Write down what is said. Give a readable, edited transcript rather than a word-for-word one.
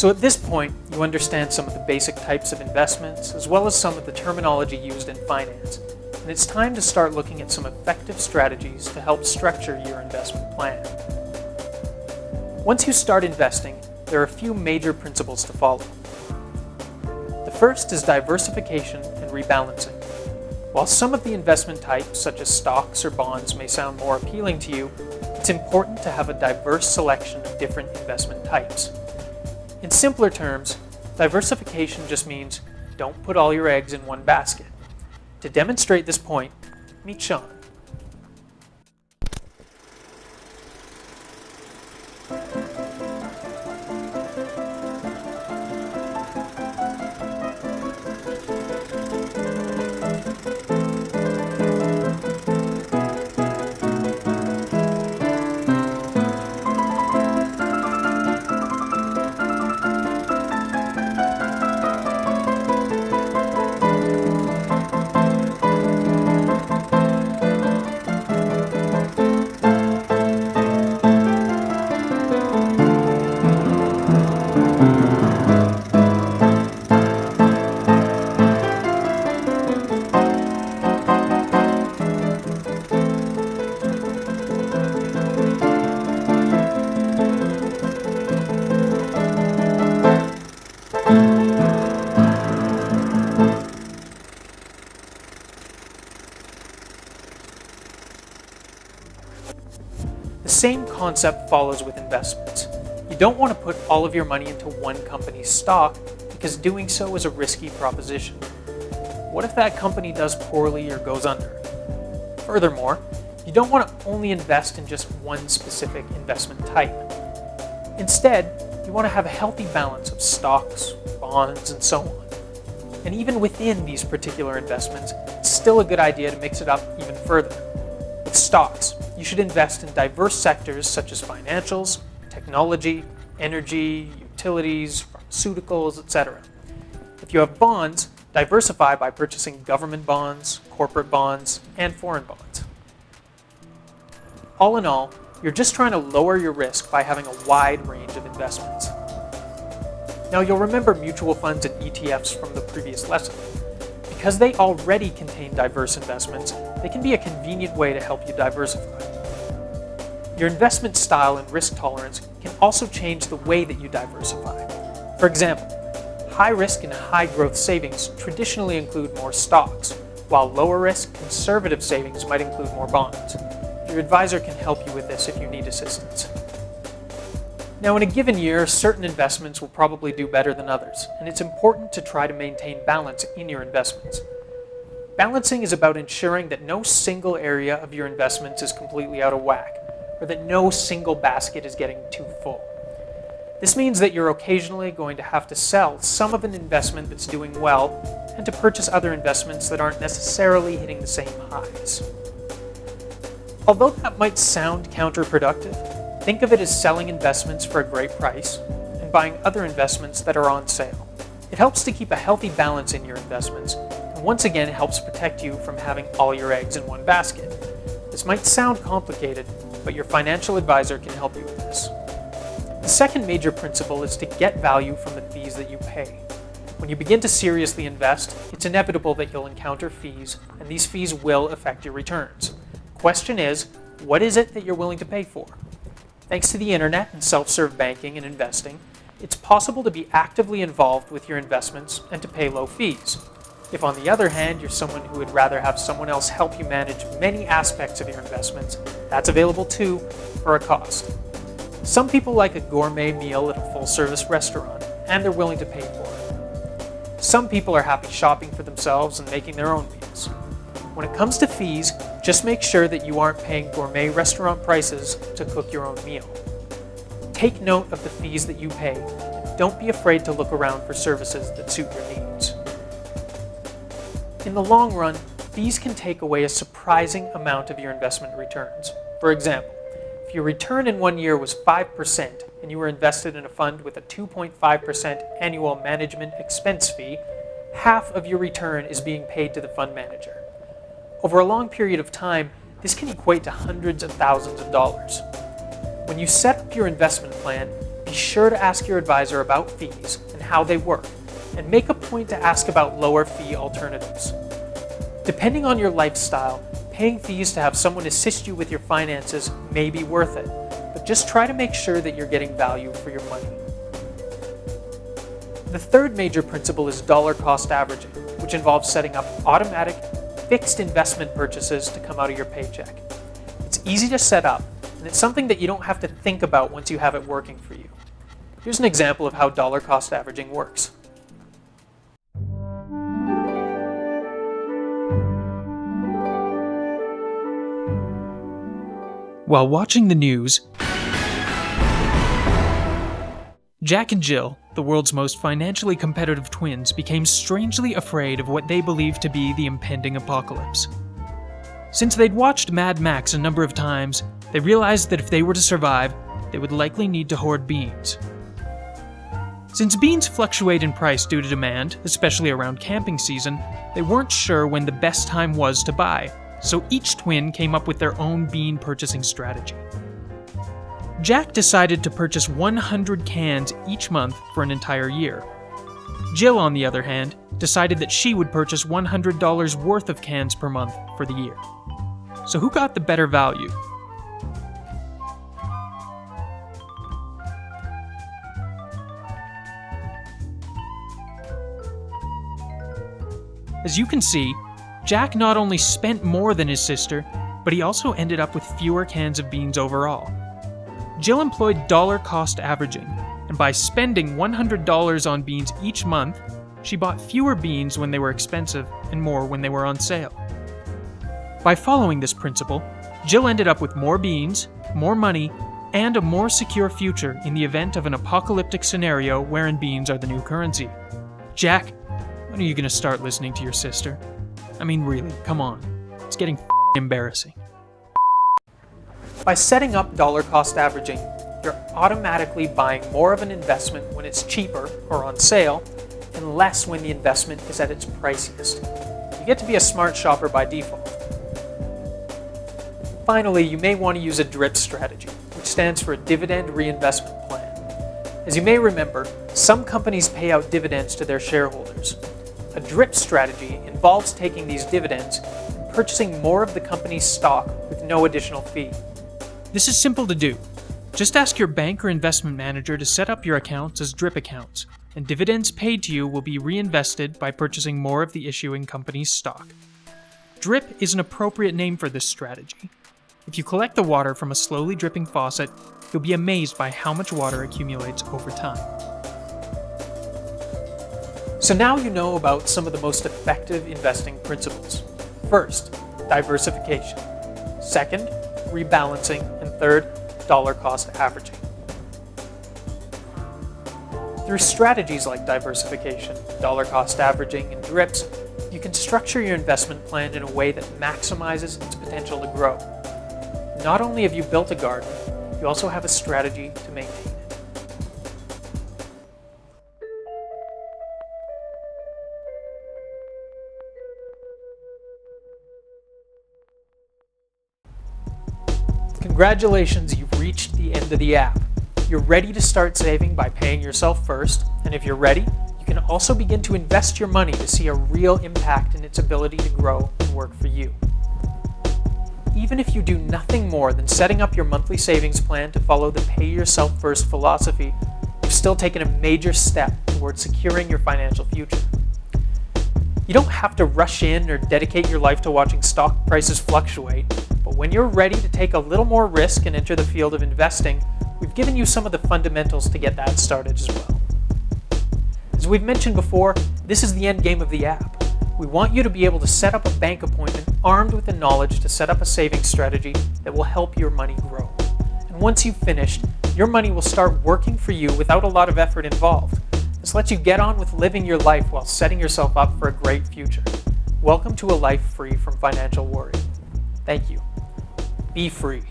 So at this point, you understand some of the basic types of investments, as well as some of the terminology used in finance, and it's time to start looking at some effective strategies to help structure your investment plan. Once you start investing, there are a few major principles to follow. The first is diversification and rebalancing. While some of the investment types, such as stocks or bonds, may sound more appealing to you, it's important to have a diverse selection of different investment types. In simpler terms, diversification just means don't put all your eggs in one basket. To demonstrate this point, meet Sean. The same concept follows with investments. You don't want to put all of your money into one company's stock because doing so is a risky proposition. What if that company does poorly or goes under? Furthermore, you don't want to only invest in just one specific investment type. Instead, you want to have a healthy balance of stocks, bonds, and so on. And even within these particular investments, it's still a good idea to mix it up even further. With stocks, you should invest in diverse sectors such as financials, technology, energy, utilities, pharmaceuticals, etc. If you have bonds, diversify by purchasing government bonds, corporate bonds, and foreign bonds. All in all, you're just trying to lower your risk by having a wide range of investments. Now you'll remember mutual funds and ETFs from the previous lesson. Because they already contain diverse investments, they can be a convenient way to help you diversify. Your investment style and risk tolerance can also change the way that you diversify. For example, high risk and high growth savings traditionally include more stocks, while lower risk conservative savings might include more bonds. Your advisor can help you with this if you need assistance. Now, in a given year, certain investments will probably do better than others, and it's important to try to maintain balance in your investments. Balancing is about ensuring that no single area of your investments is completely out of whack, or that no single basket is getting too full. This means that you're occasionally going to have to sell some of an investment that's doing well, and to purchase other investments that aren't necessarily hitting the same highs. Although that might sound counterproductive, think of it as selling investments for a great price and buying other investments that are on sale. It helps to keep a healthy balance in your investments, and once again it helps protect you from having all your eggs in one basket. This might sound complicated, but your financial advisor can help you with this. The second major principle is to get value from the fees that you pay. When you begin to seriously invest, it's inevitable that you'll encounter fees, and these fees will affect your returns. The question is, what is it that you're willing to pay for? Thanks to the internet and self-serve banking and investing, it's possible to be actively involved with your investments and to pay low fees. If on the other hand, you're someone who would rather have someone else help you manage many aspects of your investments, that's available too for a cost. Some people like a gourmet meal at a full-service restaurant, and they're willing to pay for it. Some people are happy shopping for themselves and making their own meals. When it comes to fees, just make sure that you aren't paying gourmet restaurant prices to cook your own meal. Take note of the fees that you pay, and don't be afraid to look around for services that suit your needs. In the long run, fees can take away a surprising amount of your investment returns. For example, if your return in 1 year was 5% and you were invested in a fund with a 2.5% annual management expense fee, half of your return is being paid to the fund manager. Over a long period of time, this can equate to hundreds of thousands of dollars. When you set up your investment plan, Be sure to ask your advisor about fees and how they work, and make a point to ask about lower fee alternatives. Depending on your lifestyle, paying fees to have someone assist you with your finances may be worth it, but just try to make sure that you're getting value for your money. The third major principle is dollar cost averaging, which involves setting up automatic, fixed investment purchases to come out of your paycheck. It's easy to set up, and it's something that you don't have to think about once you have it working for you. Here's an example of how dollar cost averaging works. While watching the news, Jack and Jill, the world's most financially competitive twins, became strangely afraid of what they believed to be the impending apocalypse. Since they'd watched Mad Max a number of times, they realized that if they were to survive, they would likely need to hoard beans. Since beans fluctuate in price due to demand, especially around camping season, they weren't sure when the best time was to buy, so each twin came up with their own bean purchasing strategy. Jack decided to purchase 100 cans each month for an entire year. Jill, on the other hand, decided that she would purchase $100 worth of cans per month for the year. So who got the better value? As you can see, Jack not only spent more than his sister, but he also ended up with fewer cans of beans overall. Jill employed dollar cost averaging, and by spending $100 on beans each month, she bought fewer beans when they were expensive and more when they were on sale. By following this principle, Jill ended up with more beans, more money, and a more secure future in the event of an apocalyptic scenario wherein beans are the new currency. Jack, when are you going to start listening to your sister? I mean, really, come on. It's getting embarrassing. By setting up dollar cost averaging, you're automatically buying more of an investment when it's cheaper or on sale, and less when the investment is at its priciest. You get to be a smart shopper by default. Finally, you may want to use a DRIP strategy, which stands for a dividend reinvestment plan. As you may remember, some companies pay out dividends to their shareholders. A DRIP strategy involves taking these dividends and purchasing more of the company's stock with no additional fee. This is simple to do. Just ask your bank or investment manager to set up your accounts as DRIP accounts, and dividends paid to you will be reinvested by purchasing more of the issuing company's stock. DRIP is an appropriate name for this strategy. If you collect the water from a slowly dripping faucet, you'll be amazed by how much water accumulates over time. So now you know about some of the most effective investing principles. First, diversification. Second, rebalancing. And third, dollar cost averaging. Through strategies like diversification, dollar cost averaging, and DRIPs, you can structure your investment plan in a way that maximizes its potential to grow. Not only have you built a garden, you also have a strategy to maintain it. Congratulations, you've reached the end of the app. You're ready to start saving by paying yourself first, and if you're ready, you can also begin to invest your money to see a real impact in its ability to grow and work for you. Even if you do nothing more than setting up your monthly savings plan to follow the pay yourself first philosophy, you've still taken a major step towards securing your financial future. You don't have to rush in or dedicate your life to watching stock prices fluctuate, but when you're ready to take a little more risk and enter the field of investing, we've given you some of the fundamentals to get that started as well. As we've mentioned before, this is the end game of the app. We want you to be able to set up a bank appointment armed with the knowledge to set up a savings strategy that will help your money grow. And once you've finished, your money will start working for you without a lot of effort involved. This lets you get on with living your life while setting yourself up for a great future. Welcome to a life free from financial worry. Thank you. Be free.